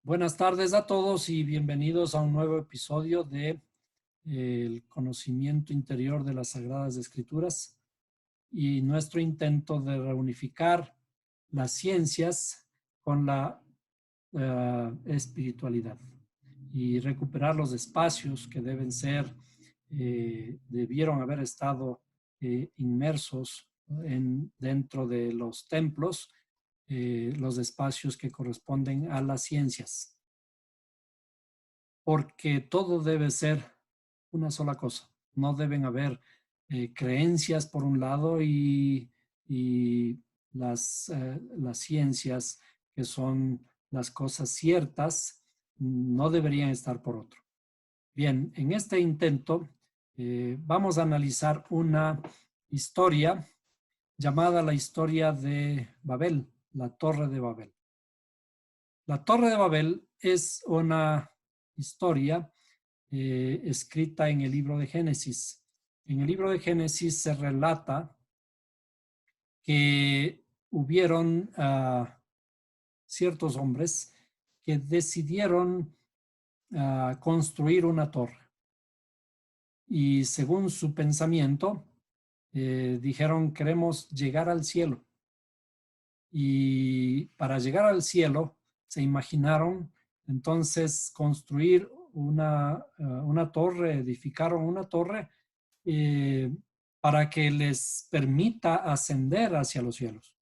Buenas tardes a todos y bienvenidos a un nuevo episodio de el conocimiento interior de las Sagradas Escrituras y nuestro intento de reunificar las ciencias con la espiritualidad y recuperar los espacios que debieron haber estado inmersos dentro de los templos, los espacios que corresponden a las ciencias, porque todo debe ser una sola cosa. No deben haber creencias por un lado y las ciencias, que son las cosas ciertas, no deberían estar por otro. Bien, en este intento vamos a analizar una historia llamada la historia de Babel, la Torre de Babel. La Torre de Babel es una historia escrita en el libro de Génesis. En el libro de Génesis se relata que hubieron ciertos hombres que decidieron construir una torre. Y según su pensamiento, dijeron: queremos llegar al cielo. Y para llegar al cielo, se imaginaron entonces construir una torre, edificaron una torre eh, para que les permita ascender hacia los cielos.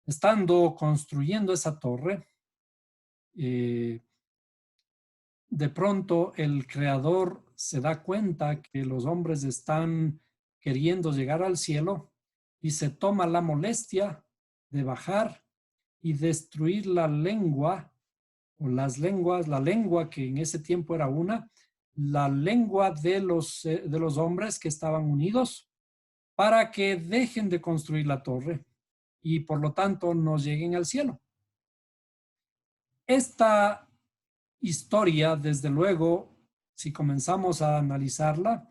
Estando construyendo esa torre, eh, de pronto el creador se da cuenta que los hombres están queriendo llegar al cielo y se toma la molestia de bajar y destruir la lengua o las lenguas, la lengua que en ese tiempo era la lengua de los hombres que estaban unidos, para que dejen de construir la torre y por lo tanto no lleguen al cielo. Esta historia, desde luego, si comenzamos a analizarla,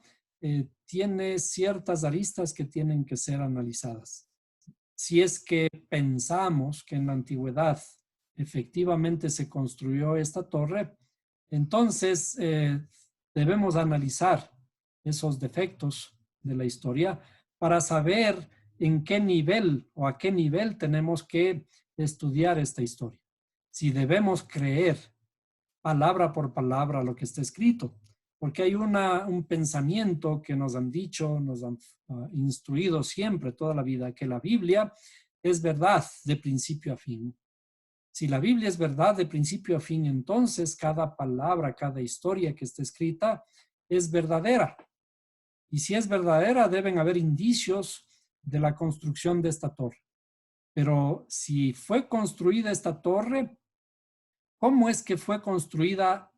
tiene ciertas aristas que tienen que ser analizadas. Si es que pensamos que en la antigüedad efectivamente se construyó esta torre, entonces debemos analizar esos defectos de la historia para saber en qué nivel o a qué nivel tenemos que estudiar esta historia. Si debemos creer palabra por palabra lo que está escrito, porque hay un pensamiento que nos han dicho, nos han instruido siempre, toda la vida, que la Biblia es verdad de principio a fin. Si la Biblia es verdad de principio a fin, entonces cada palabra, cada historia que está escrita es verdadera. Y si es verdadera, deben haber indicios de la construcción de esta torre. Pero si fue construida esta torre, ¿cómo es que fue construida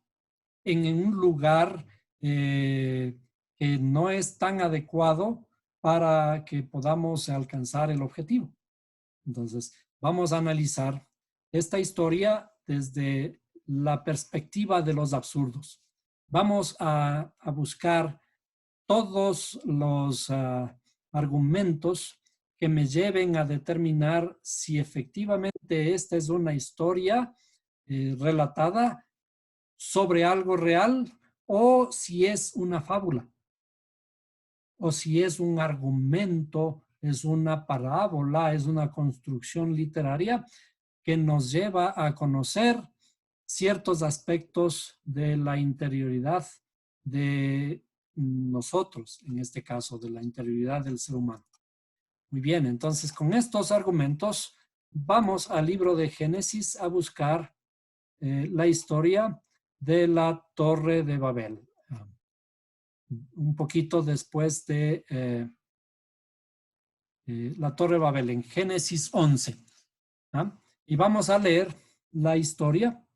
en un lugar que no es tan adecuado para que podamos alcanzar el objetivo? Entonces, vamos a analizar esta historia desde la perspectiva de los absurdos. Vamos a buscar todos los argumentos que me lleven a determinar si efectivamente esta es una historia relatada sobre algo real, o si es una fábula, o si es un argumento, es una parábola, es una construcción literaria que nos lleva a conocer ciertos aspectos de la interioridad de nosotros, en este caso, de la interioridad del ser humano. Muy bien, entonces con estos argumentos vamos al libro de Génesis a buscar la historia de la Torre de Babel. Un poquito después de la Torre de Babel, en Génesis 11. Y vamos a leer la historia,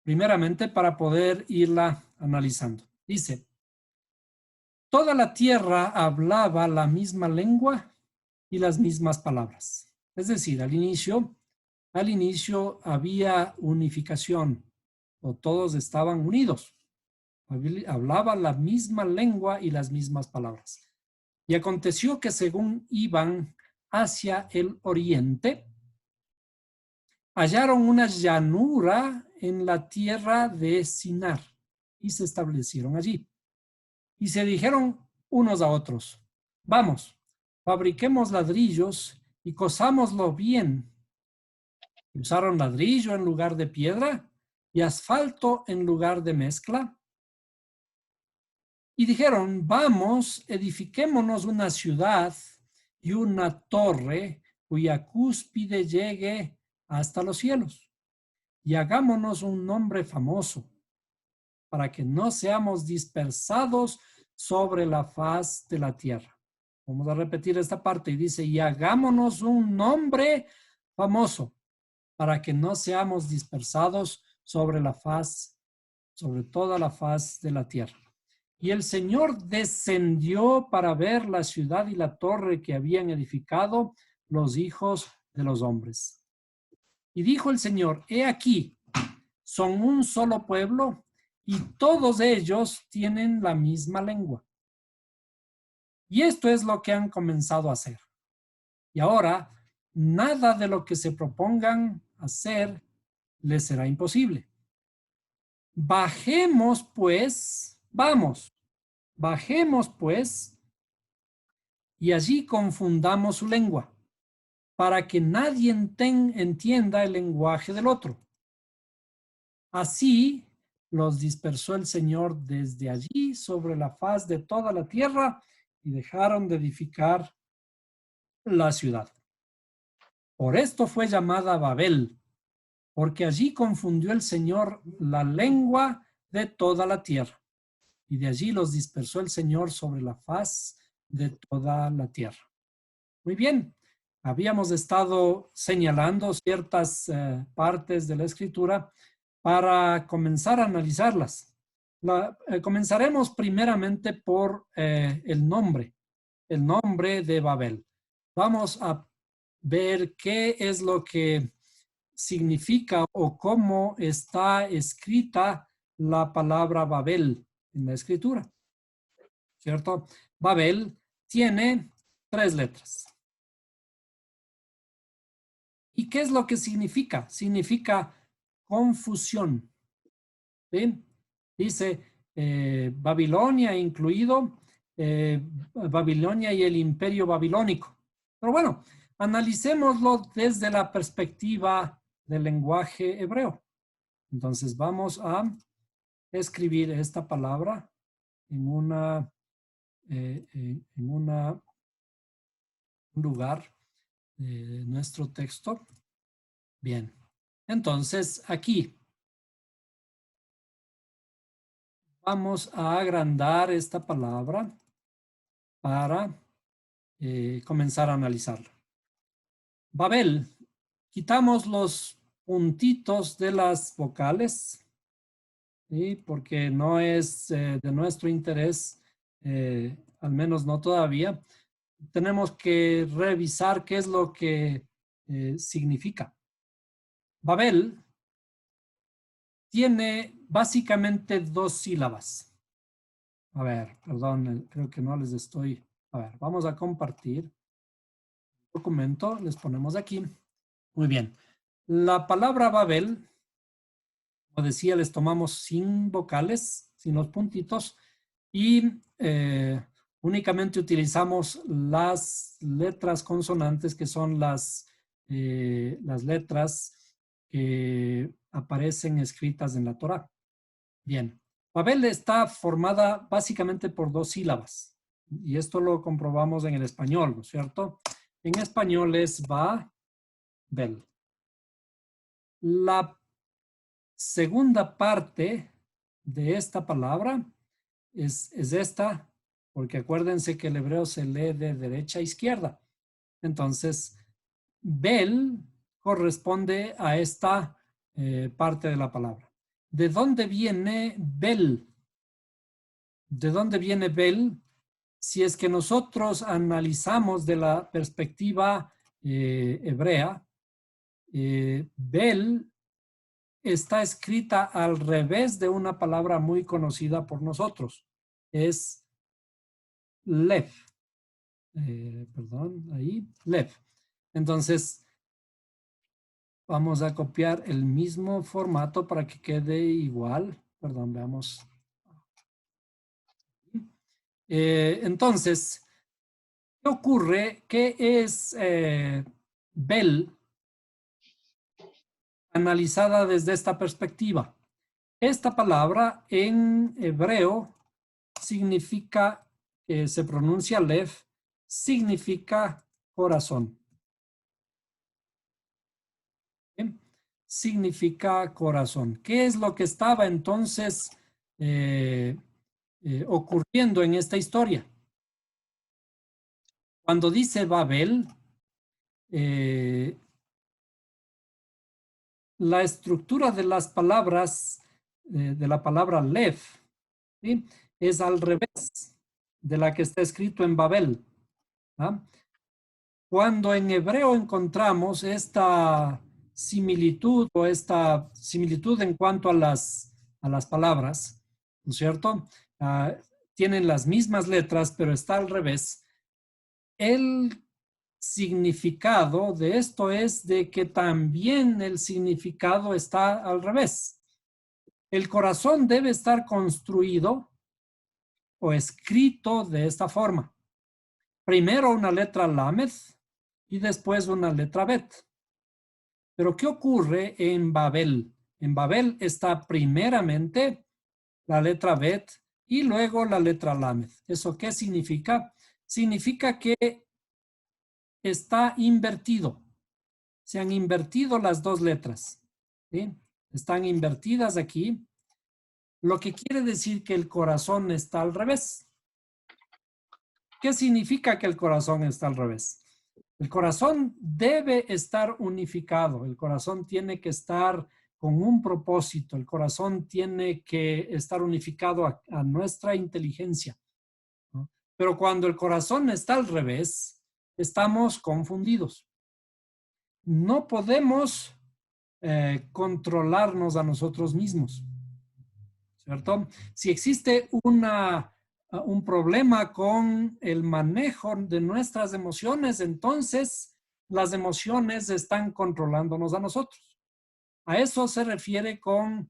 primeramente para poder irla analizando. Dice: toda la tierra hablaba la misma lengua y las mismas palabras. Es decir, al inicio había unificación, o todos estaban unidos. Hablaba la misma lengua y las mismas palabras. Y aconteció que según iban hacia el oriente, hallaron una llanura en la tierra de Sinar y se establecieron allí. Y se dijeron unos a otros, vamos, fabriquemos ladrillos y cosámoslo bien. Usaron ladrillo en lugar de piedra y asfalto en lugar de mezcla. Y dijeron, vamos, edifiquémonos una ciudad y una torre cuya cúspide llegue hasta los cielos. Y hagámonos un nombre famoso para que no seamos dispersados sobre la faz de la tierra. Vamos a repetir esta parte y dice, y hagámonos un nombre famoso para que no seamos dispersados sobre la faz, sobre toda la faz de la tierra. Y el Señor descendió para ver la ciudad y la torre que habían edificado los hijos de los hombres. Y dijo el Señor, he aquí, son un solo pueblo y todos ellos tienen la misma lengua. Y esto es lo que han comenzado a hacer. Y ahora, nada de lo que se propongan hacer les será imposible. Bajemos pues, vamos, bajemos pues, y allí confundamos su lengua, para que nadie entienda el lenguaje del otro. Así los dispersó el Señor desde allí sobre la faz de toda la tierra y dejaron de edificar la ciudad. Por esto fue llamada Babel, porque allí confundió el Señor la lengua de toda la tierra. Y de allí los dispersó el Señor sobre la faz de toda la tierra. Muy bien, habíamos estado señalando ciertas partes de la escritura para comenzar a analizarlas. Comenzaremos primeramente por el nombre de Babel. Vamos a ver qué es lo que significa o cómo está escrita la palabra Babel en la escritura, ¿cierto? Babel tiene 3 letras. ¿Y qué es lo que significa? Significa confusión. ¿Sí? Dice Babilonia incluido, Babilonia y el imperio babilónico. Pero bueno, analicémoslo desde la perspectiva del lenguaje hebreo. Entonces vamos a escribir esta palabra en un lugar de nuestro texto. Bien, entonces aquí vamos a agrandar esta palabra para comenzar a analizarla. Babel, quitamos los puntitos de las vocales, ¿sí? Porque no es de nuestro interés, al menos no todavía. Tenemos que revisar qué es lo que significa. Babel tiene básicamente 2 sílabas. A ver, perdón, creo que no les estoy. A ver, vamos a compartir el documento, les ponemos aquí. Muy bien. La palabra Babel, como decía, les tomamos sin vocales, sin los puntitos, y únicamente utilizamos las letras consonantes, que son las letras que aparecen escritas en la Torá. Bien. Babel está formada básicamente por 2 sílabas. Y esto lo comprobamos en el español, ¿no es cierto? En español es Babel. La segunda parte de esta palabra es esta, porque acuérdense que el hebreo se lee de derecha a izquierda. Entonces, Bel corresponde a esta parte de la palabra. ¿De dónde viene Bel? ¿De dónde viene Bel? Si es que nosotros analizamos de la perspectiva hebrea, Bel está escrita al revés de una palabra muy conocida por nosotros. Es Lev. Perdón, ahí, Lev. Entonces, Vamos a copiar el mismo formato para que quede igual. Perdón, veamos. Entonces, ¿qué ocurre? ¿Qué es Bel analizada desde esta perspectiva? Esta palabra en hebreo significa, se pronuncia lev, significa corazón. ¿Bien? Significa corazón. ¿Qué es lo que estaba entonces ocurriendo en esta historia? Cuando dice Babel, eh, la estructura de las palabras, de la palabra lev, ¿sí? Es al revés de la que está escrito en Babel. ¿Ah? Cuando en hebreo encontramos esta similitud o esta similitud en cuanto a las palabras, ¿no es cierto? Tienen las mismas letras, pero está al revés. El significado de esto es de que también el significado está al revés. El corazón debe estar construido o escrito de esta forma. Primero una letra lamed y después una letra bet. Pero ¿qué ocurre en Babel? En Babel está primeramente la letra bet y luego la letra lamed. ¿Eso qué significa? Significa que está invertido. Se han invertido las dos letras. ¿Sí? Están invertidas aquí, lo que quiere decir que el corazón está al revés. ¿Qué significa que el corazón está al revés? El corazón debe estar unificado, el corazón tiene que estar con un propósito, el corazón tiene que estar unificado a nuestra inteligencia, ¿no? Pero cuando el corazón está al revés, estamos confundidos. No podemos controlarnos a nosotros mismos, ¿cierto? Si existe un problema con el manejo de nuestras emociones, entonces las emociones están controlándonos a nosotros. A eso se refiere con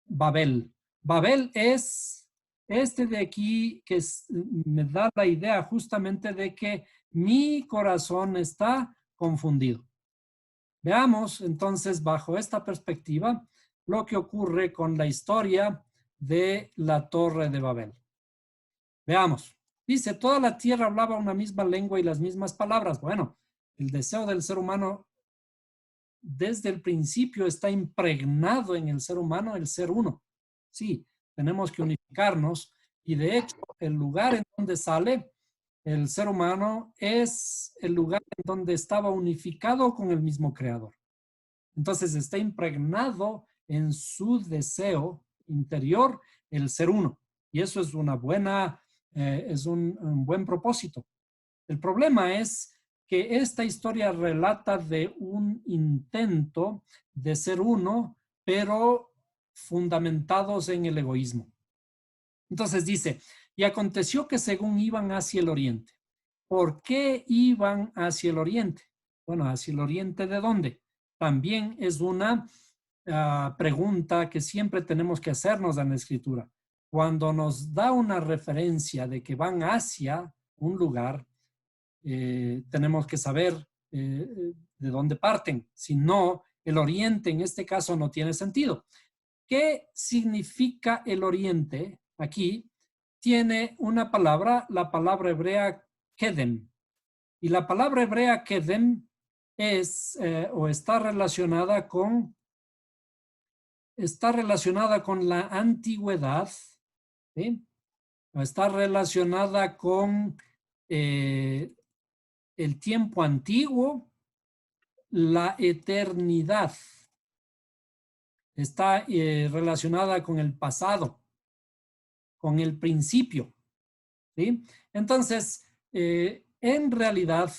Babel. Babel es este de aquí que me da la idea justamente de que mi corazón está confundido. Veamos entonces bajo esta perspectiva lo que ocurre con la historia de la Torre de Babel. Veamos. Dice, toda la tierra hablaba una misma lengua y las mismas palabras. Bueno, el deseo del ser humano desde el principio está impregnado en el ser humano, el ser uno. Sí, tenemos que unificarnos y de hecho el lugar en donde sale el ser humano es el lugar en donde estaba unificado con el mismo creador. Entonces está impregnado en su deseo interior el ser uno. Y eso es una buena, es un buen propósito. El problema es que esta historia relata de un intento de ser uno, pero fundamentados en el egoísmo. Entonces dice, y aconteció que según iban hacia el oriente. ¿Por qué iban hacia el oriente? Bueno, hacia el oriente ¿de dónde? También es una pregunta que siempre tenemos que hacernos en la escritura. Cuando nos da una referencia de que van hacia un lugar, tenemos que saber de dónde parten. Si no, el oriente en este caso no tiene sentido. ¿Qué significa el oriente? Aquí tiene una palabra, la palabra hebrea kedem. Y la palabra hebrea kedem es o está relacionada con la antigüedad, ¿sí? O está relacionada con el tiempo antiguo, la eternidad. Está relacionada con el pasado, con el principio, ¿sí? Entonces, en realidad,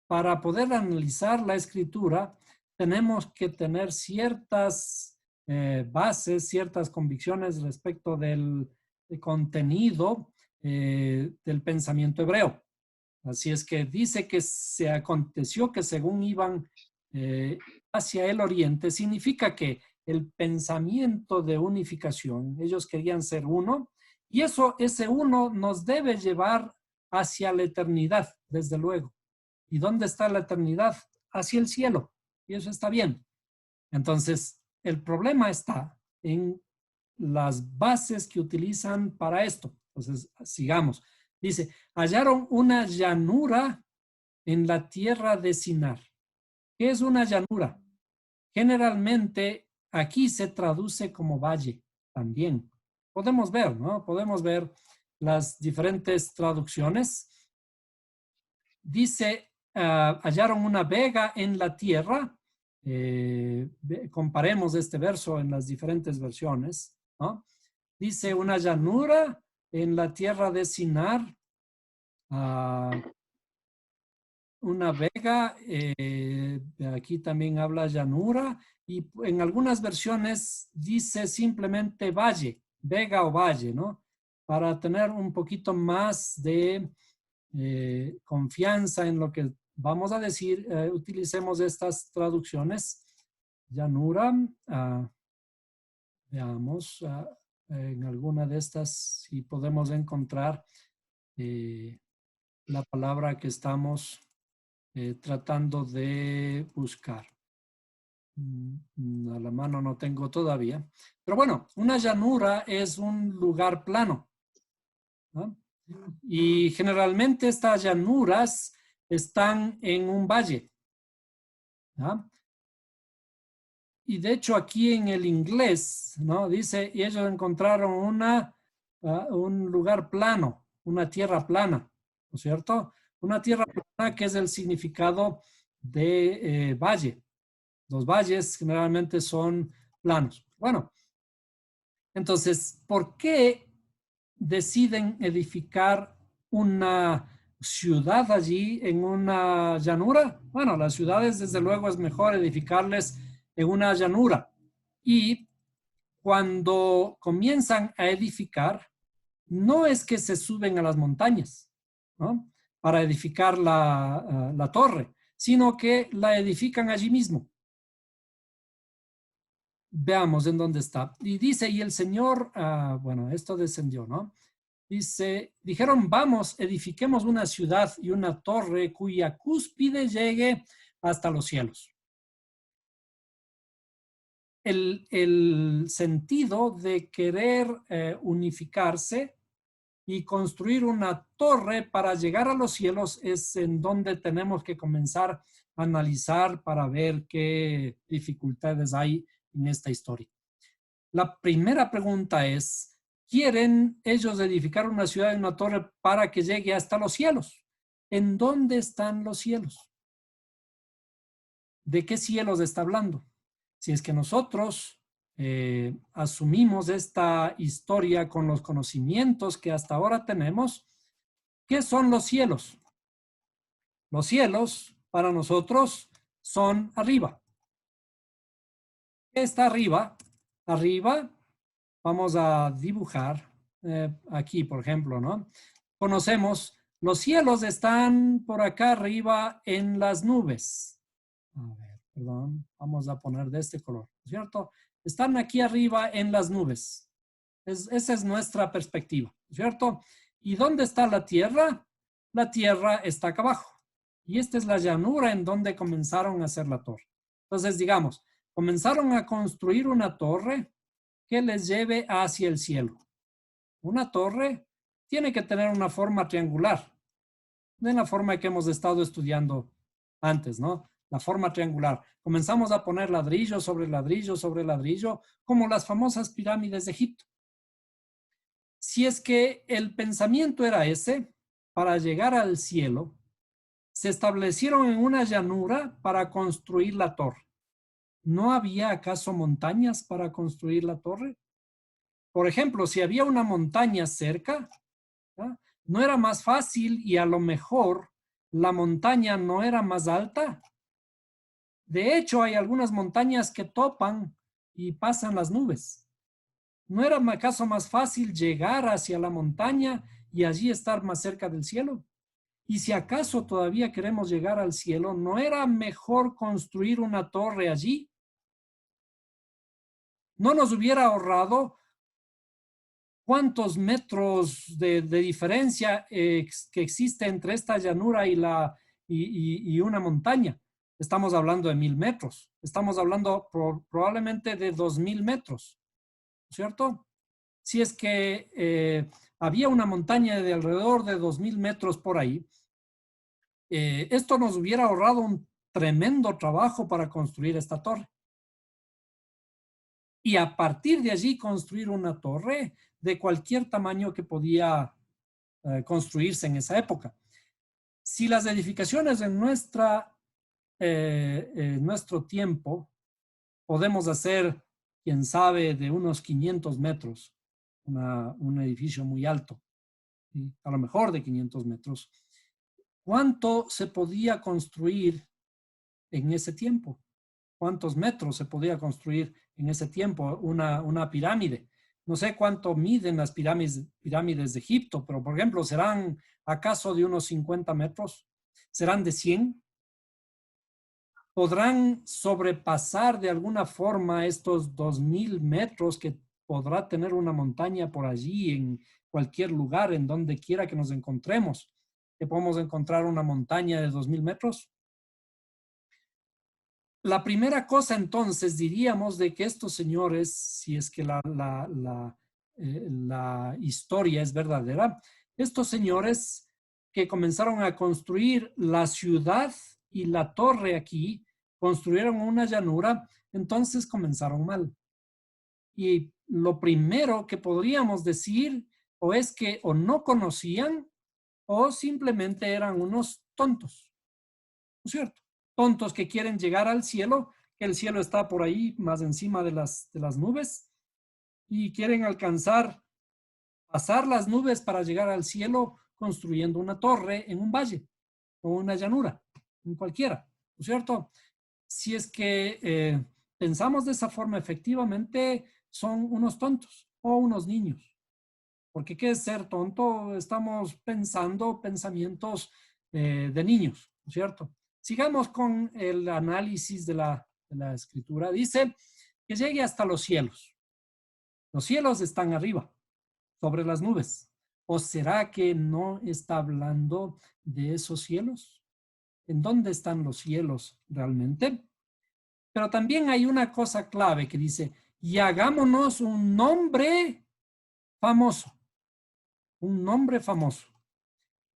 para poder analizar la escritura, tenemos que tener ciertas bases, ciertas convicciones respecto del contenido del pensamiento hebreo. Así es que dice que se aconteció que según iban eh, hacia el oriente, significa que el pensamiento de unificación, ellos querían ser uno, y ese uno nos debe llevar hacia la eternidad, desde luego. ¿Y dónde está la eternidad? Hacia el cielo. Y eso está bien. Entonces, el problema está en las bases que utilizan para esto. Entonces, sigamos. Dice, hallaron una llanura en la tierra de Sinar. ¿Qué es una llanura? Generalmente aquí se traduce como valle también. Podemos ver, ¿no? Podemos ver las diferentes traducciones. Dice, hallaron una vega en la tierra. Comparemos este verso en las diferentes versiones, ¿no? Dice una llanura en la tierra de Sinar, una vega, aquí también habla llanura, y en algunas versiones dice simplemente valle, vega o valle, ¿no? Para tener un poquito más de confianza en lo que vamos a decir, utilicemos estas traducciones. Llanura, veamos en alguna de estas si podemos encontrar la palabra que estamos tratando de buscar. A la mano no tengo todavía. Pero bueno, una llanura es un lugar plano, ¿no? Y generalmente estas llanuras están en un valle, ¿no? Y de hecho aquí en el inglés, ¿no? Dice, y ellos encontraron un lugar plano, una tierra plana, ¿no es cierto? Una tierra plana que es el significado de valle. Los valles generalmente son planos. Bueno, entonces, ¿por qué deciden edificar una ciudad allí en una llanura? Bueno, las ciudades desde luego es mejor edificarles en una llanura. Y cuando comienzan a edificar, no es que se suben a las montañas, ¿no? Para edificar la torre, sino que la edifican allí mismo. Veamos en dónde está. Y dice, y el Señor, bueno, esto descendió, ¿no? Dice, dijeron, vamos, edifiquemos una ciudad y una torre cuya cúspide llegue hasta los cielos. El sentido de querer unificarse y construir una torre para llegar a los cielos es en donde tenemos que comenzar a analizar para ver qué dificultades hay en esta historia. La primera pregunta es, ¿quieren ellos edificar una ciudad y una torre para que llegue hasta los cielos? ¿En dónde están los cielos? ¿De qué cielos está hablando? Si es que nosotros asumimos esta historia con los conocimientos que hasta ahora tenemos, ¿qué son los cielos? Los cielos para nosotros son arriba. ¿Qué está arriba? Arriba vamos a dibujar aquí, por ejemplo, ¿no? Conocemos, los cielos están por acá arriba en las nubes. A ver, perdón, vamos a poner de este color, ¿cierto? Están aquí arriba en las nubes. Esa es nuestra perspectiva, ¿cierto? ¿Y dónde está la tierra? La tierra está acá abajo. Y esta es la llanura en donde comenzaron a hacer la torre. Entonces, digamos, comenzaron a construir una torre que les lleve hacia el cielo. Una torre tiene que tener una forma triangular, de la forma que hemos estado estudiando antes, ¿no? La forma triangular. Comenzamos a poner ladrillo sobre ladrillo sobre ladrillo, como las famosas pirámides de Egipto. Si es que el pensamiento era ese, para llegar al cielo, se establecieron en una llanura para construir la torre. ¿No había acaso montañas para construir la torre? Por ejemplo, si había una montaña cerca, ¿no? ¿No era más fácil y a lo mejor la montaña no era más alta? De hecho, hay algunas montañas que topan y pasan las nubes. ¿No era acaso más fácil llegar hacia la montaña y allí estar más cerca del cielo? Y si acaso todavía queremos llegar al cielo, ¿no era mejor construir una torre allí? ¿No nos hubiera ahorrado cuántos metros de diferencia que existe entre esta llanura y una montaña? Estamos hablando de 1000 metros. Estamos hablando probablemente de 2000 metros, ¿cierto? Si es que había una montaña de alrededor de 2000 metros por ahí, esto nos hubiera ahorrado un tremendo trabajo para construir esta torre. Y a partir de allí construir una torre de cualquier tamaño que podía construirse en esa época. Si las edificaciones en nuestro tiempo podemos hacer, quién sabe, de unos 500 metros, un edificio muy alto, ¿sí? A lo mejor de 500 metros. ¿Cuánto se podía construir en ese tiempo? ¿Cuántos metros se podía construir en ese tiempo una pirámide? No sé cuánto miden las pirámides de Egipto, pero por ejemplo, ¿serán acaso de unos 50 metros? ¿Serán de 100? ¿Podrán sobrepasar de alguna forma estos 2000 metros que podrá tener una montaña por allí en cualquier lugar, en donde quiera que nos encontremos? ¿Que podemos encontrar una montaña de 2000 metros? La primera cosa entonces diríamos de que estos señores, si es que la historia es verdadera, estos señores que comenzaron a construir la ciudad y la torre aquí, construyeron una llanura, entonces comenzaron mal. Y lo primero que podríamos decir o es que o no conocían o simplemente eran unos tontos, ¿no es cierto? Tontos que quieren llegar al cielo, que el cielo está por ahí más encima de las nubes y quieren pasar las nubes para llegar al cielo construyendo una torre en un valle o una llanura, en cualquiera, ¿no es cierto? Si es que pensamos de esa forma, efectivamente son unos tontos o unos niños. Porque ¿qué es ser tonto? Estamos pensando pensamientos de niños, ¿no es cierto? Sigamos con el análisis de la escritura. Dice que llegue hasta los cielos. Los cielos están arriba, sobre las nubes. ¿O será que no está hablando de esos cielos? ¿En dónde están los cielos realmente? Pero también hay una cosa clave que dice, y hagámonos un nombre famoso. Un nombre famoso.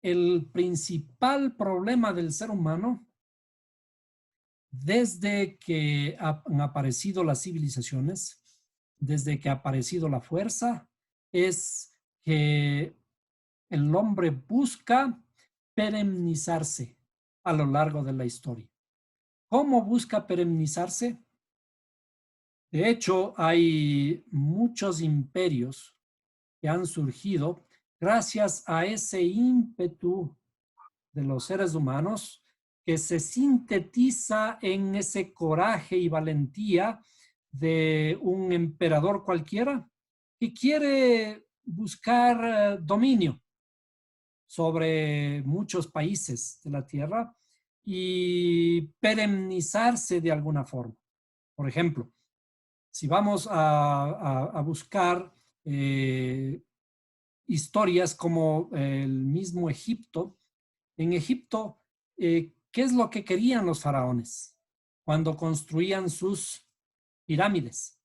El principal problema del ser humano desde que han aparecido las civilizaciones, desde que ha aparecido la fuerza, es que el hombre busca perennizarse a lo largo de la historia. ¿Cómo busca perennizarse? De hecho, hay muchos imperios que han surgido gracias a ese ímpetu de los seres humanos que se sintetiza en ese coraje y valentía de un emperador cualquiera que quiere buscar dominio sobre muchos países de la tierra y perennizarse de alguna forma. Por ejemplo, si vamos a buscar historias como el mismo Egipto, en Egipto, ¿qué es lo que querían los faraones cuando construían sus pirámides?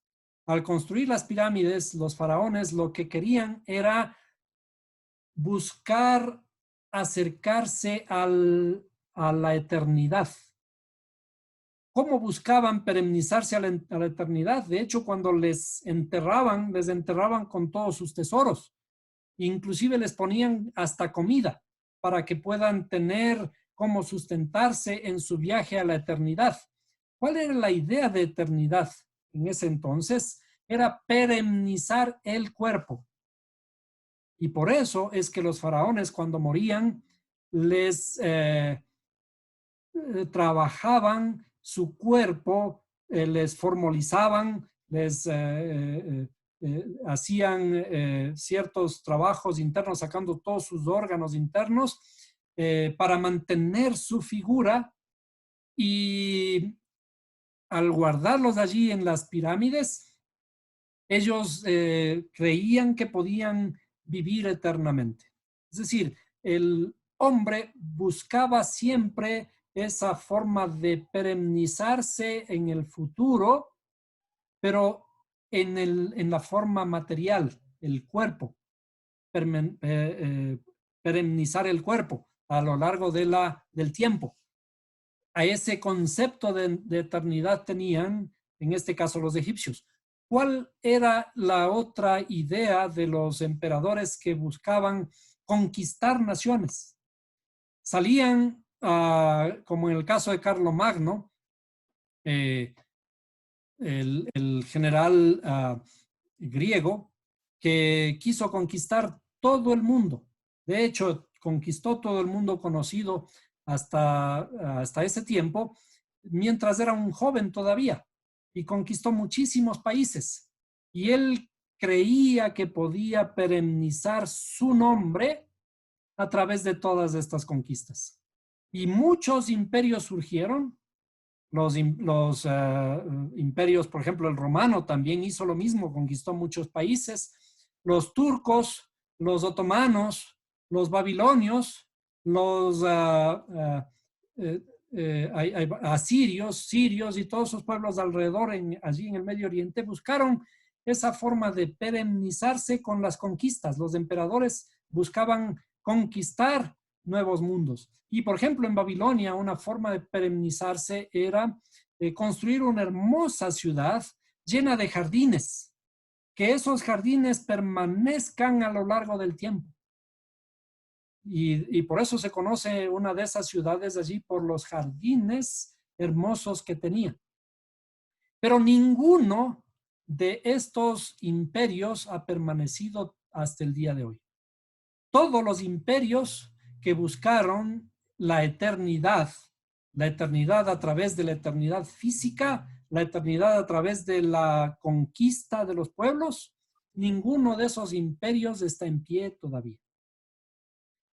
Al construir las pirámides, los faraones lo que querían era buscar acercarse a la eternidad. ¿Cómo buscaban perennizarse a la eternidad? De hecho, cuando les enterraban con todos sus tesoros. Inclusive les ponían hasta comida para que puedan tener cómo sustentarse en su viaje a la eternidad. ¿Cuál era la idea de eternidad en ese entonces? Era perennizar el cuerpo. Y por eso es que los faraones cuando morían les trabajaban su cuerpo, les formalizaban, les hacían ciertos trabajos internos, sacando todos sus órganos internos para mantener su figura, y al guardarlos allí en las pirámides, ellos creían que podían vivir eternamente. Es decir, el hombre buscaba siempre esa forma de perennizarse en el futuro, pero en la forma material, el cuerpo, perennizar el cuerpo a lo largo del tiempo. A ese concepto de eternidad tenían, en este caso, los egipcios. ¿Cuál era la otra idea de los emperadores que buscaban conquistar naciones? Salían, como en el caso de Carlomagno, eh, el general griego, que quiso conquistar todo el mundo. De hecho, conquistó todo el mundo conocido hasta ese tiempo, mientras era un joven todavía, y conquistó muchísimos países. Y él creía que podía perennizar su nombre a través de todas estas conquistas. Y muchos imperios surgieron. Los imperios, por ejemplo, el romano también hizo lo mismo, conquistó muchos países. Los turcos, los otomanos, los babilonios, los asirios, sirios y todos esos pueblos alrededor, allí en el Medio Oriente, buscaron esa forma de perennizarse con las conquistas. Los emperadores buscaban conquistar nuevos mundos. Y, por ejemplo, en Babilonia, una forma de perennizarse era construir una hermosa ciudad llena de jardines, que esos jardines permanezcan a lo largo del tiempo. Y por eso se conoce una de esas ciudades allí por los jardines hermosos que tenía. Pero ninguno de estos imperios ha permanecido hasta el día de hoy. Todos los imperios que buscaron la eternidad a través de la eternidad física, la eternidad a través de la conquista de los pueblos, ninguno de esos imperios está en pie todavía.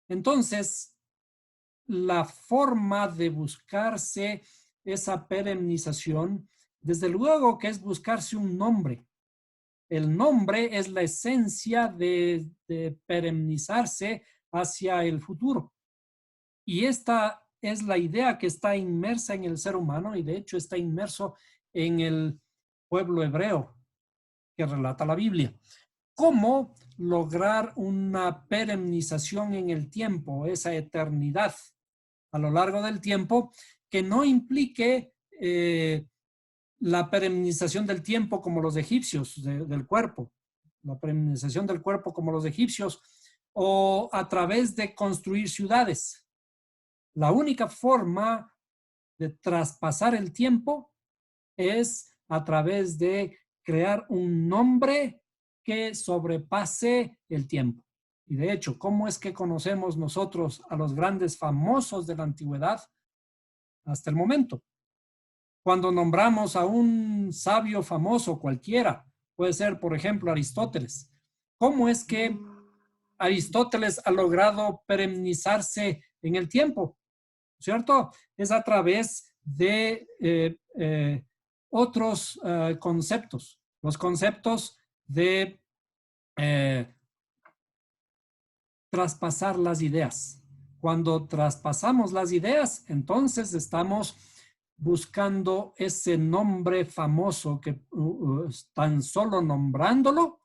Entonces, la forma de buscarse esa perennización, desde luego que es buscarse un nombre. El nombre es la esencia de perennizarse hacia el futuro. Y esta es la idea que está inmersa en el ser humano, y de hecho está inmerso en el pueblo hebreo que relata la Biblia. ¿Cómo lograr una perennización en el tiempo, esa eternidad a lo largo del tiempo, que no implique la perennización del tiempo como los egipcios, del cuerpo, la perennización del cuerpo como los egipcios, o a través de construir ciudades? La única forma de traspasar el tiempo es a través de crear un nombre que sobrepase el tiempo. Y de hecho, ¿cómo es que conocemos nosotros a los grandes famosos de la antigüedad hasta el momento? Cuando nombramos a un sabio famoso cualquiera, puede ser, por ejemplo, Aristóteles. ¿Cómo es que Aristóteles ha logrado perennizarse en el tiempo? ¿Cierto? Es a través de otros conceptos, los conceptos de traspasar las ideas. Cuando traspasamos las ideas, entonces estamos buscando ese nombre famoso que tan solo nombrándolo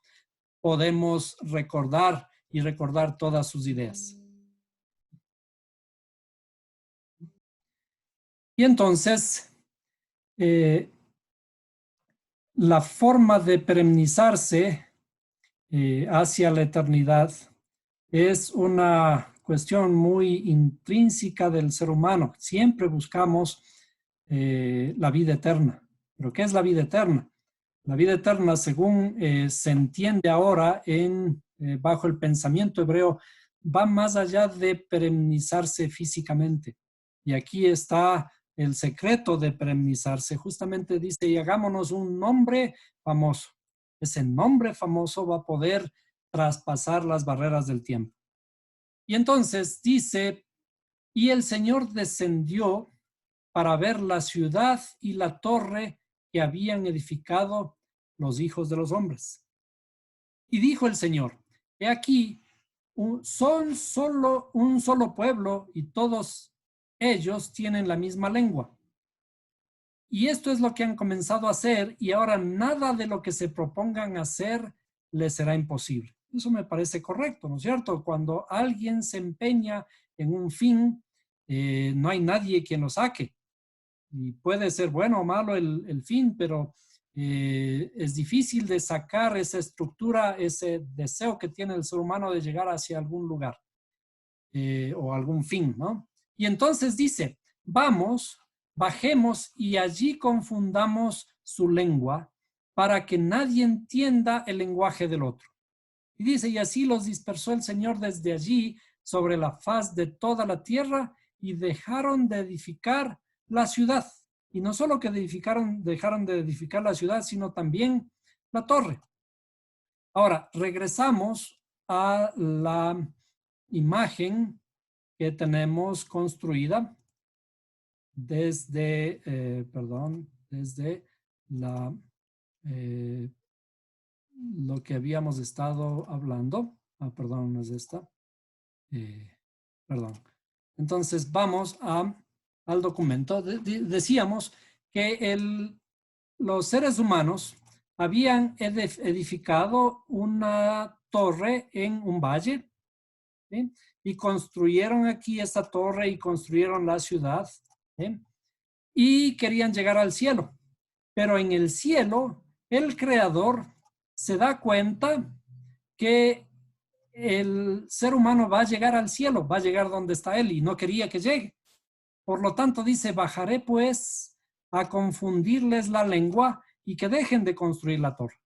podemos recordar y recordar todas sus ideas. Y entonces, la forma de perennizarse hacia la eternidad es una cuestión muy intrínseca del ser humano. Siempre buscamos la vida eterna. ¿Pero qué es la vida eterna? La vida eterna, según se entiende ahora bajo el pensamiento hebreo, va más allá de perennizarse físicamente. Y aquí está el secreto de perennizarse. Justamente dice, y hagámonos un nombre famoso. Ese nombre famoso va a poder traspasar las barreras del tiempo. Y entonces dice Y el Señor descendió para ver la ciudad y la torre que habían edificado los hijos de los hombres. Y dijo el Señor, he aquí, son solo un solo pueblo y todos ellos tienen la misma lengua. Y esto es lo que han comenzado a hacer y ahora nada de lo que se propongan hacer les será imposible. Eso me parece correcto, ¿no es cierto? Cuando alguien se empeña en un fin, no hay nadie quien lo saque. Y puede ser bueno o malo el fin, pero es difícil de sacar esa estructura, ese deseo que tiene el ser humano de llegar hacia algún lugar o algún fin, ¿no? Y entonces dice, vamos, bajemos y allí confundamos su lengua para que nadie entienda el lenguaje del otro. Y dice, y así los dispersó el Señor desde allí sobre la faz de toda la tierra y dejaron de edificar la ciudad. Y no solo que dejaron de edificar la ciudad, sino también la torre. Ahora, regresamos a la imagen que tenemos construida desde, desde la, lo que habíamos estado hablando. Perdón, no es esta. Perdón. Entonces, vamos al documento. Decíamos que los seres humanos habían edificado una torre en un valle, ¿sí? Y construyeron aquí esta torre y construyeron la ciudad, ¿sí? Y querían llegar al cielo. Pero en el cielo, el creador se da cuenta que el ser humano va a llegar al cielo, va a llegar donde está él y no quería que llegue. Por lo tanto, dice, bajaré pues a confundirles la lengua y que dejen de construir la torre.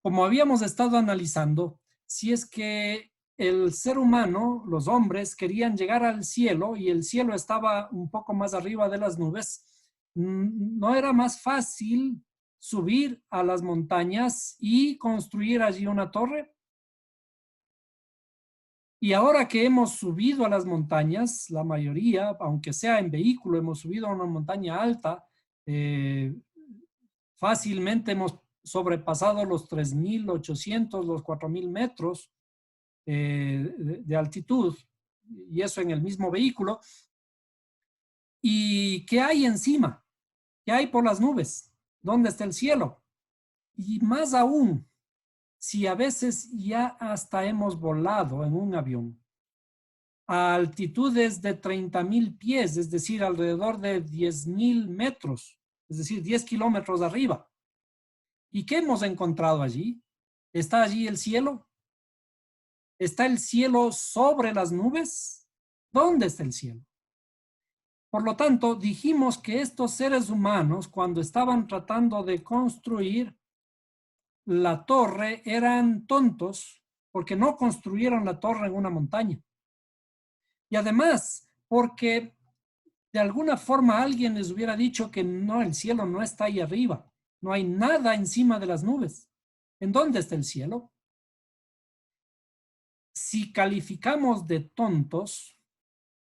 Como habíamos estado analizando, si es que el ser humano, los hombres, querían llegar al cielo y el cielo estaba un poco más arriba de las nubes, ¿no era más fácil subir a las montañas y construir allí una torre? Y ahora que hemos subido a las montañas, la mayoría, aunque sea en vehículo, hemos subido a una montaña alta, fácilmente hemos sobrepasado los 3.800, los 4.000 metros de altitud, y eso en el mismo vehículo. ¿Y qué hay encima? ¿Qué hay por las nubes? ¿Dónde está el cielo? Y más aún, si a veces ya hasta hemos volado en un avión a altitudes de 30.000 pies, es decir, alrededor de 10.000 metros, es decir, 10 kilómetros arriba. ¿Y qué hemos encontrado allí? ¿Está allí el cielo? ¿Está el cielo sobre las nubes? ¿Dónde está el cielo? Por lo tanto, dijimos que estos seres humanos, cuando estaban tratando de construir la torre, eran tontos porque no construyeron la torre en una montaña. Y además, porque de alguna forma alguien les hubiera dicho que no, el cielo no está ahí arriba, no hay nada encima de las nubes. ¿En dónde está el cielo? Si calificamos de tontos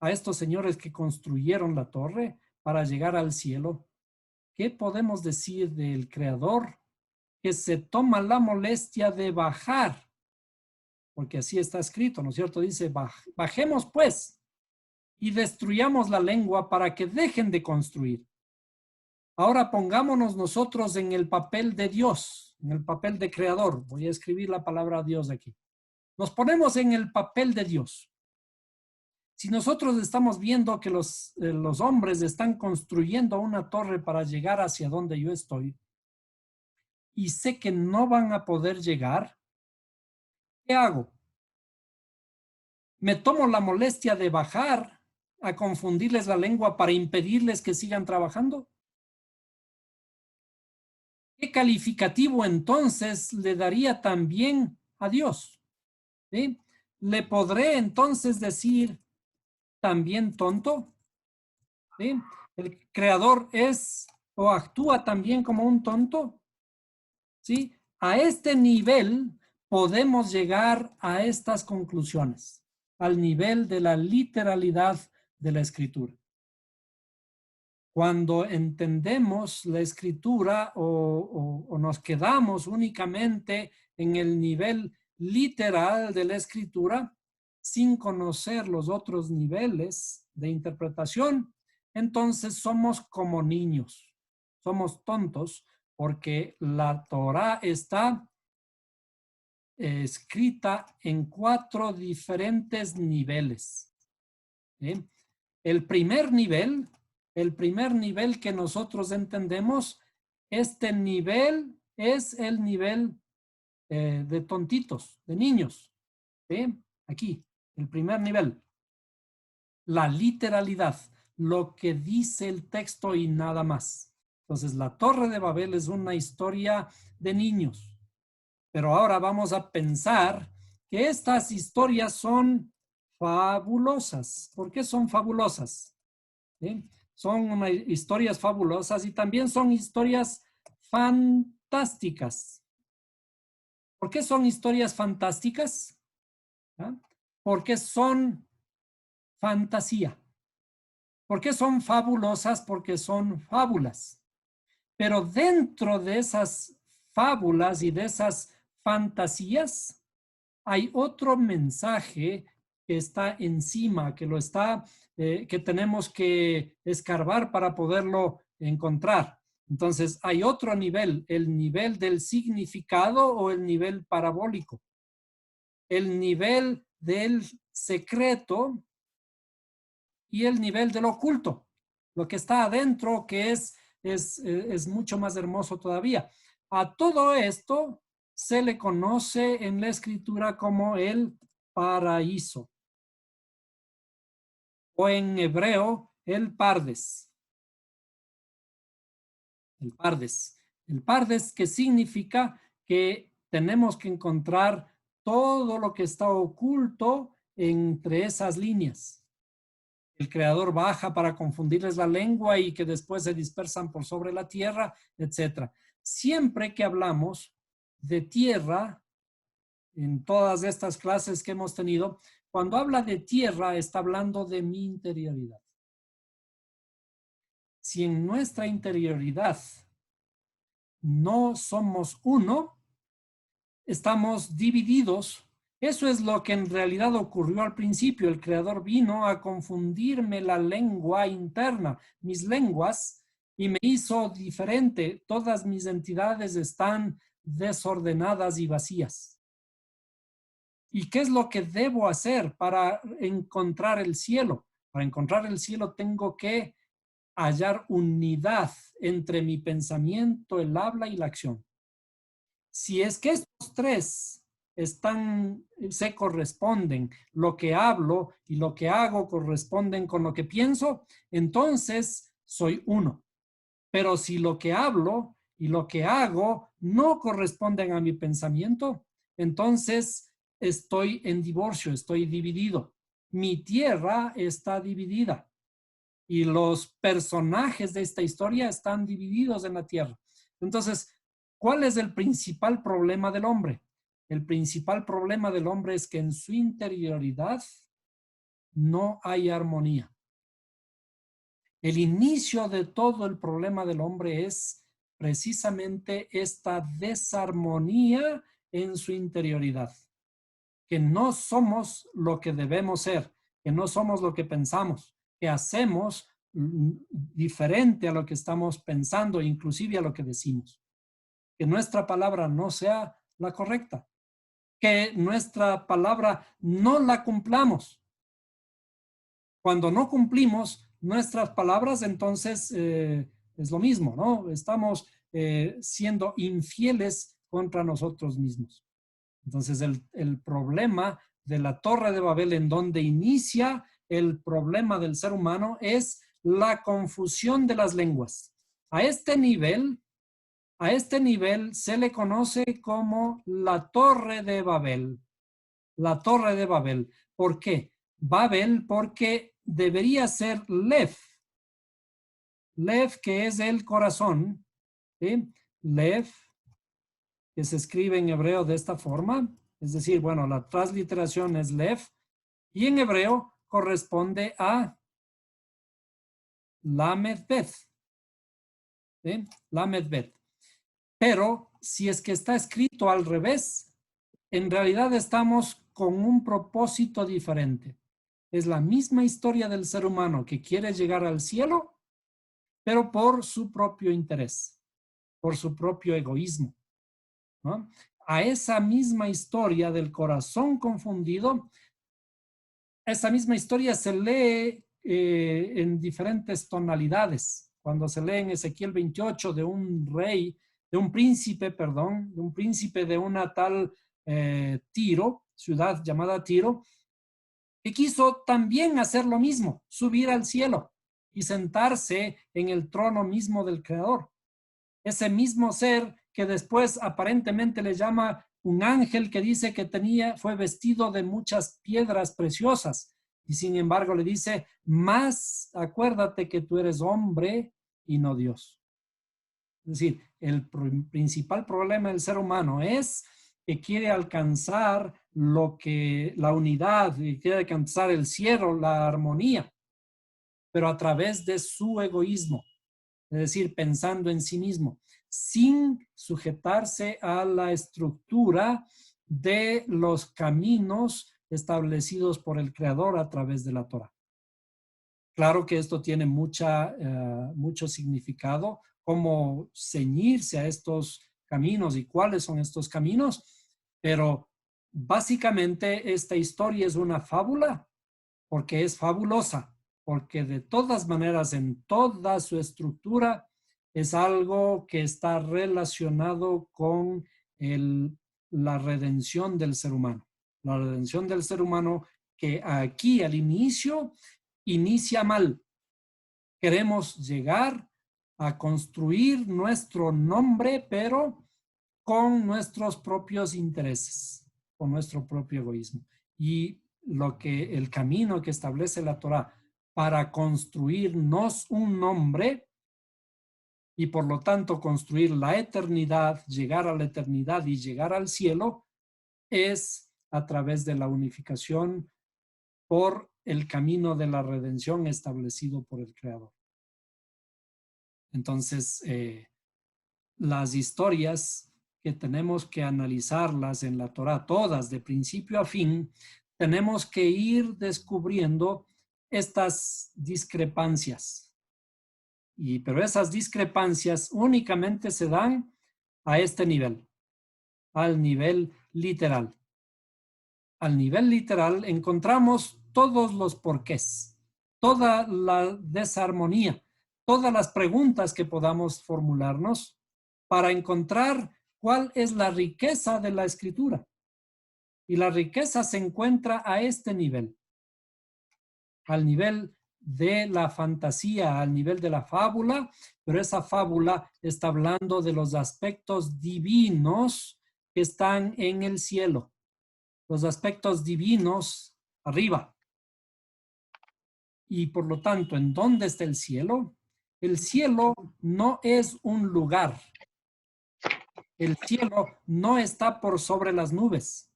a estos señores que construyeron la torre para llegar al cielo, ¿qué podemos decir del Creador que se toma la molestia de bajar? Porque así está escrito, ¿no es cierto? Dice, bajemos pues y destruyamos la lengua para que dejen de construir. Ahora pongámonos nosotros en el papel de Dios, en el papel de creador. Voy a escribir la palabra Dios aquí. Nos ponemos en el papel de Dios. Si nosotros estamos viendo que los hombres están construyendo una torre para llegar hacia donde yo estoy y sé que no van a poder llegar, ¿qué hago? ¿Me tomo la molestia de bajar a confundirles la lengua para impedirles que sigan trabajando? ¿Qué calificativo entonces le daría también a Dios? ¿Sí? ¿Le podré entonces decir también tonto? ¿Sí? ¿El creador es o actúa también como un tonto? ¿Sí? A este nivel podemos llegar a estas conclusiones. al nivel de la literalidad de la escritura. Cuando entendemos la escritura o nos quedamos únicamente en el nivel literal de la escritura, sin conocer los otros niveles de interpretación, entonces somos como niños, somos tontos, porque la Torá está escrita en 4 diferentes niveles. ¿Sí? El primer nivel que nosotros entendemos, este nivel es el nivel de tontitos, de niños. ¿Sí? Aquí, el primer nivel. La literalidad, lo que dice el texto y nada más. Entonces, la Torre de Babel es una historia de niños. Pero ahora vamos a pensar que estas historias son fabulosas. ¿Por qué son fabulosas? ¿Sí? Son historias fabulosas y también son historias fantásticas. ¿Por qué son historias fantásticas? ¿Ah? Porque son fantasía. ¿Por qué son fabulosas? Porque son fábulas. Pero dentro de esas fábulas y de esas fantasías, hay otro mensaje que está encima, que tenemos que escarbar para poderlo encontrar. Entonces, hay otro nivel, el nivel del significado o el nivel parabólico. El nivel del secreto y el nivel del oculto. Lo que está adentro, que es mucho más hermoso todavía. A todo esto se le conoce en la escritura como el paraíso, o en hebreo, el pardes. El pardes. El pardes, que significa que tenemos que encontrar todo lo que está oculto entre esas líneas. El creador baja para confundirles la lengua y que después se dispersan por sobre la tierra, etc. Siempre que hablamos de tierra, en todas estas clases que hemos tenido, cuando habla de tierra, está hablando de mi interioridad. Si en nuestra interioridad no somos uno, estamos divididos. Eso es lo que en realidad ocurrió al principio. El creador vino a confundirme la lengua interna, mis lenguas, y me hizo diferente. Todas mis entidades están desordenadas y vacías. ¿Y qué es lo que debo hacer para encontrar el cielo? Para encontrar el cielo tengo que hallar unidad entre mi pensamiento, el habla y la acción. Si es que estos tres se corresponden, lo que hablo y lo que hago corresponden con lo que pienso, entonces soy uno. Pero si lo que hablo y lo que hago no corresponden a mi pensamiento, entonces estoy en divorcio, estoy dividido. Mi tierra está dividida y los personajes de esta historia están divididos en la tierra. Entonces, ¿cuál es el principal problema del hombre? El principal problema del hombre es que en su interioridad no hay armonía. El inicio de todo el problema del hombre es precisamente esta desarmonía en su interioridad. Que no somos lo que debemos ser, que no somos lo que pensamos, que hacemos diferente a lo que estamos pensando, inclusive a lo que decimos. Que nuestra palabra no sea la correcta, que nuestra palabra no la cumplamos. Cuando no cumplimos nuestras palabras, entonces es lo mismo, ¿no? Estamos siendo infieles contra nosotros mismos. Entonces, el problema de la Torre de Babel, en donde inicia el problema del ser humano, es la confusión de las lenguas. A este nivel se le conoce como la Torre de Babel. La Torre de Babel. ¿Por qué? Babel, porque debería ser Lev. Lev, que es el corazón. ¿Sí? Lev, que se escribe en hebreo de esta forma. Es decir, bueno, la transliteración es Lev, Y en hebreo corresponde a Lamed Bet. ¿Sí? Lamed Bet. Pero si es que está escrito al revés, en realidad estamos con un propósito diferente. Es la misma historia del ser humano que quiere llegar al cielo, pero por su propio interés, por su propio egoísmo, ¿no? A esa misma historia del corazón confundido, esa misma historia se lee en diferentes tonalidades. Cuando se lee en Ezequiel 28 de un rey, de un príncipe, perdón, de un príncipe de una tal Tiro, ciudad llamada Tiro, que quiso también hacer lo mismo, subir al cielo y sentarse en el trono mismo del Creador. Ese mismo ser que después aparentemente le llama un ángel que dice que fue vestido de muchas piedras preciosas y sin embargo le dice, más acuérdate que tú eres hombre y no Dios. Es decir, el principal problema del ser humano es que quiere alcanzar la unidad, y quiere alcanzar el cielo, la armonía, pero a través de su egoísmo, es decir, pensando en sí mismo, sin sujetarse a la estructura de los caminos establecidos por el Creador a través de la Torah. Claro que esto tiene mucho significado, cómo ceñirse a estos caminos y cuáles son estos caminos, pero básicamente esta historia es una fábula porque es fabulosa, porque de todas maneras en toda su estructura es algo que está relacionado con la redención del ser humano. La redención del ser humano que aquí al inicia mal. Queremos llegar a construir nuestro nombre, pero con nuestros propios intereses, con nuestro propio egoísmo. Y el camino que establece la Torah para construirnos un nombre y por lo tanto construir la eternidad, llegar a la eternidad y llegar al cielo, es a través de la unificación por el camino de la redención establecido por el Creador. Entonces, las historias que tenemos que analizarlas en la Torah, todas de principio a fin, tenemos que ir descubriendo estas discrepancias. Pero esas discrepancias únicamente se dan a este nivel, al nivel literal. Al nivel literal encontramos todos los porqués, toda la desarmonía, todas las preguntas que podamos formularnos para encontrar cuál es la riqueza de la escritura. Y la riqueza se encuentra a este nivel, al nivel de la fantasía, al nivel de la fábula, pero esa fábula está hablando de los aspectos divinos que están en el cielo, los aspectos divinos arriba. Y por lo tanto, ¿en dónde está el cielo? El cielo no es un lugar. El cielo no está por sobre las nubes.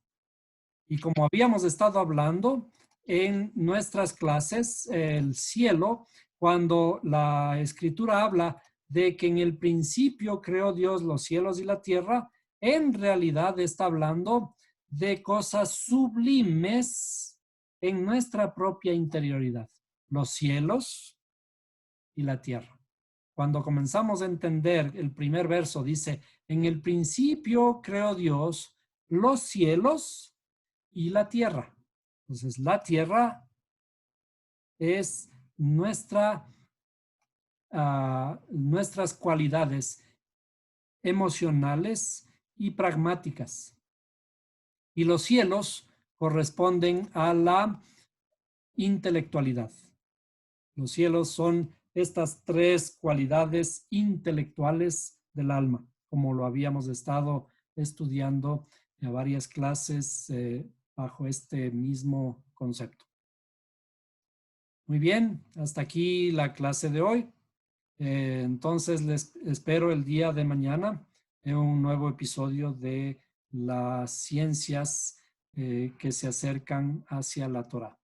Y como habíamos estado hablando en nuestras clases, el cielo, cuando la escritura habla de que en el principio creó Dios los cielos y la tierra, en realidad está hablando de cosas sublimes en nuestra propia interioridad, los cielos y la tierra. Cuando comenzamos a entender el primer verso, dice, en el principio creó Dios los cielos y la tierra. Entonces, la tierra es nuestras cualidades emocionales y pragmáticas. Y los cielos corresponden a la intelectualidad. Los cielos son estas tres cualidades intelectuales del alma, como lo habíamos estado estudiando en varias clases bajo este mismo concepto. Muy bien, hasta aquí la clase de hoy. Entonces les espero el día de mañana en un nuevo episodio de las ciencias que se acercan hacia la Torah.